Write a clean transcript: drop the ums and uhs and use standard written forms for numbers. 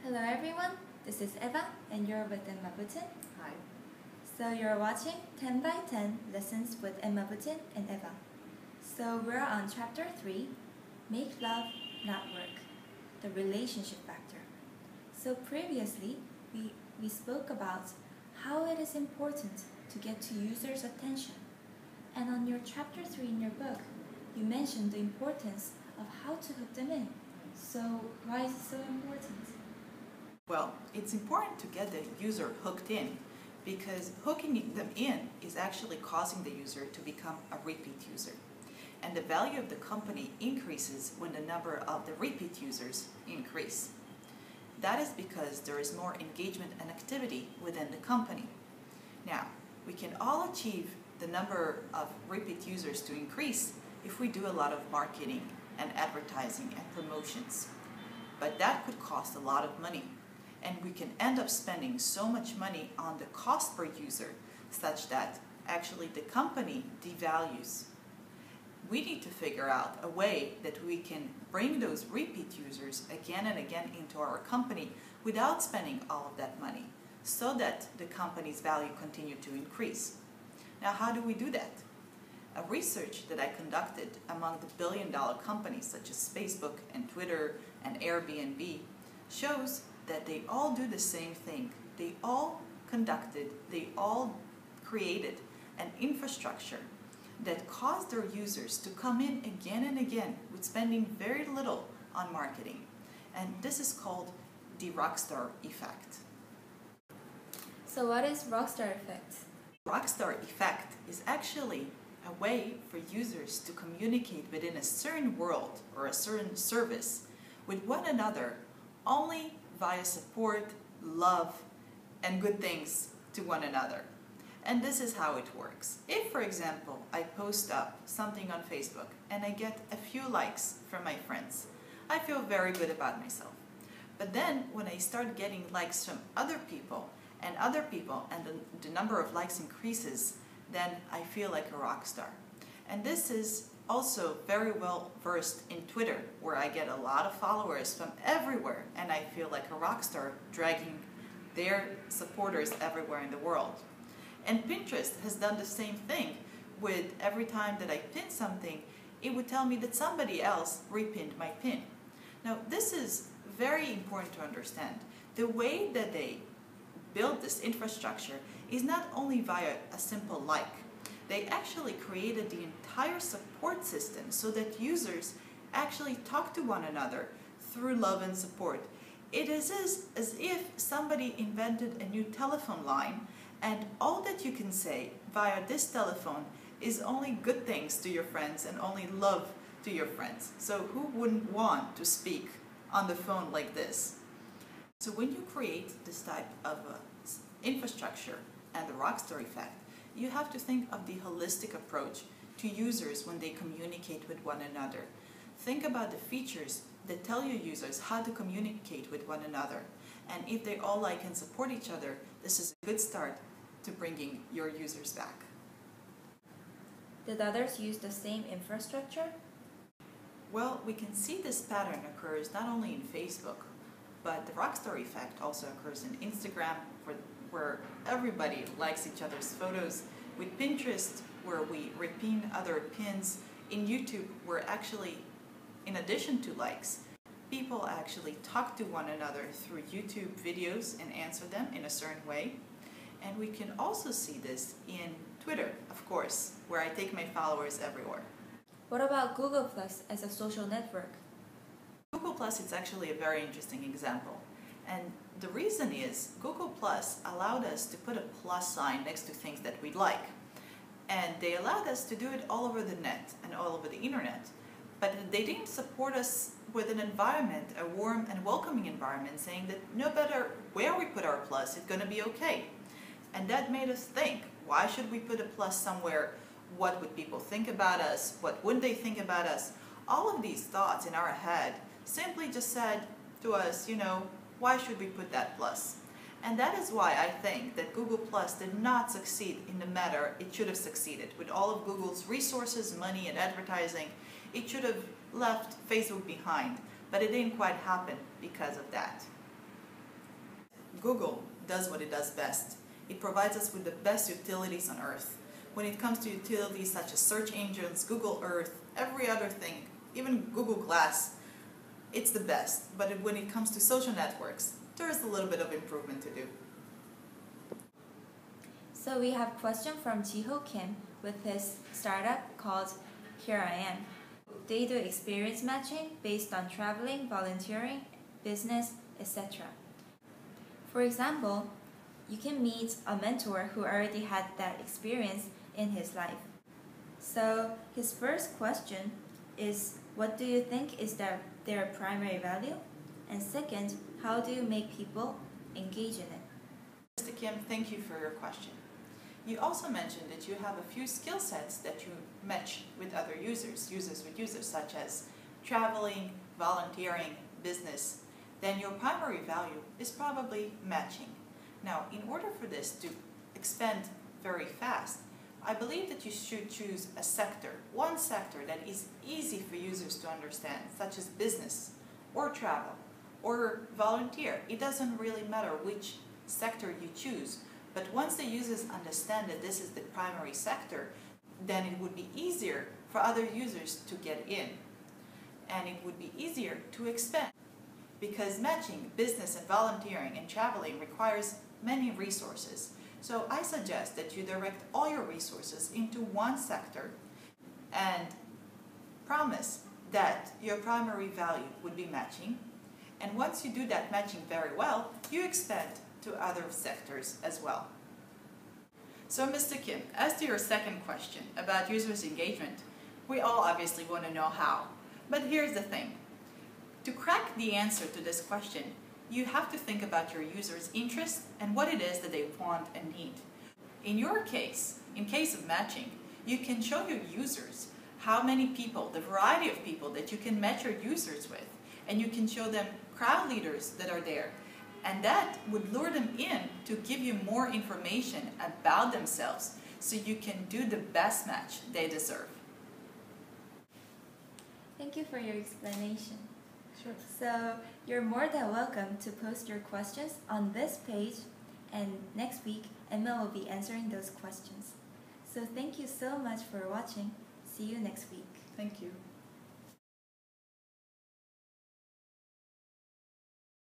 Hello everyone, this is Eva and you're with Emma Butin. Hi. So you're watching 10 by 10 Lessons with Emma Butin and Eva. So we're on chapter 3, Make Love, Not Work, the relationship factor. So previously, we spoke about how it is important to get to users' attention. And on your chapter 3 in your book, you mentioned the importance of how to hook them in. So why is it so important? Well, it's important to get the user hooked in because hooking them in is actually causing the user to become a repeat user. And the value of the company increases when the number of the repeat users increase. That is because there is more engagement and activity within the company. Now, we can all achieve the number of repeat users to increase if we do a lot of marketing and advertising and promotions. But that could cost a lot of money. And we can end up spending so much money on the cost per user such that actually the company devalues. We need to figure out a way that we can bring those repeat users again and again into our company without spending all of that money so that the company's value continue to increase. Now, how do we do that? A research that I conducted among the billion-dollar companies such as Facebook and Twitter and Airbnb shows that they all do the same thing. They all created an infrastructure that caused their users to come in again and again with spending very little on marketing. And this is called the Rockstar effect. So what is Rockstar effect? Rockstar effect is actually a way for users to communicate within a certain world or a certain service with one another only via support, love, and good things to one another. And this is how it works. If, for example, I post up something on Facebook and I get a few likes from my friends, I feel very good about myself. But then when I start getting likes from other people, and the number of likes increases, then I feel like a rock star. And this is also very well versed in Twitter, where I get a lot of followers from everywhere and I feel like a rock star dragging their supporters everywhere in the world. And Pinterest has done the same thing with every time that I pin something, it would tell me that somebody else repinned my pin. Now, this is very important to understand. The way that they build this infrastructure is not only via a simple like. They actually created the entire support system so that users actually talk to one another through love and support. It is as if somebody invented a new telephone line and all that you can say via this telephone is only good things to your friends and only love to your friends. So who wouldn't want to speak on the phone like this? So when you create this type of infrastructure and the Rockstar effect, you have to think of the holistic approach to users when they communicate with one another. Think about the features that tell your users how to communicate with one another. And if they all like and support each other, this is a good start to bringing your users back. Did others use the same infrastructure? Well, we can see this pattern occurs not only in Facebook, but the Rockstar effect also occurs in Instagram, where everybody likes each other's photos, with Pinterest, where we repin other pins, in YouTube, where actually, in addition to likes, people actually talk to one another through YouTube videos and answer them in a certain way. And we can also see this in Twitter, of course, where I take my followers everywhere. What about Google Plus as a social network? Google Plus is actually a very interesting example. And the reason is Google Plus allowed us to put a plus sign next to things that we like. And they allowed us to do it all over the net and all over the internet. But they didn't support us with an environment, a warm and welcoming environment, saying that no matter where we put our plus, it's going to be okay. And that made us think, why should we put a plus somewhere? What would people think about us? What wouldn't they think about us? All of these thoughts in our head simply just said to us, why should we put that plus? And that is why I think that Google Plus did not succeed in the manner it should have succeeded. With all of Google's resources, money, and advertising, it should have left Facebook behind. But it didn't quite happen because of that. Google does what it does best. It provides us with the best utilities on Earth. When it comes to utilities such as search engines, Google Earth, every other thing, even Google Glass, it's the best. But when it comes to social networks, there is a little bit of improvement to do. So we have a question from Jiho Kim with his startup called Here I Am. They do experience matching based on traveling, volunteering, business, etc. For example, you can meet a mentor who already had that experience in his life. So his first question is, what do you think is their primary value? And second, how do you make people engage in it? Mr. Kim, thank you for your question. You also mentioned that you have a few skill sets that you match with other users with users, such as traveling, volunteering, business. Then your primary value is probably matching. Now, in order for this to expand very fast, I believe that you should choose a sector, one sector that is easy for users to understand, such as business, or travel, or volunteer. It doesn't really matter which sector you choose, but once the users understand that this is the primary sector, then it would be easier for other users to get in. And it would be easier to expand. Because matching business and volunteering and traveling requires many resources. So I suggest that you direct all your resources into one sector and promise that your primary value would be matching. And once you do that matching very well, you expand to other sectors as well. So Mr. Kim, as to your second question about users' engagement, we all obviously want to know how. But here's the thing. To crack the answer to this question, you have to think about your users' interests and what it is that they want and need. In your case, in case of matching, you can show your users how many people, the variety of people that you can match your users with, and you can show them crowd leaders that are there. And that would lure them in to give you more information about themselves so you can do the best match they deserve. Thank you for your explanation. Sure. So you're more than welcome to post your questions on this page, and next week Emma will be answering those questions. So thank you so much for watching. See you next week. Thank you.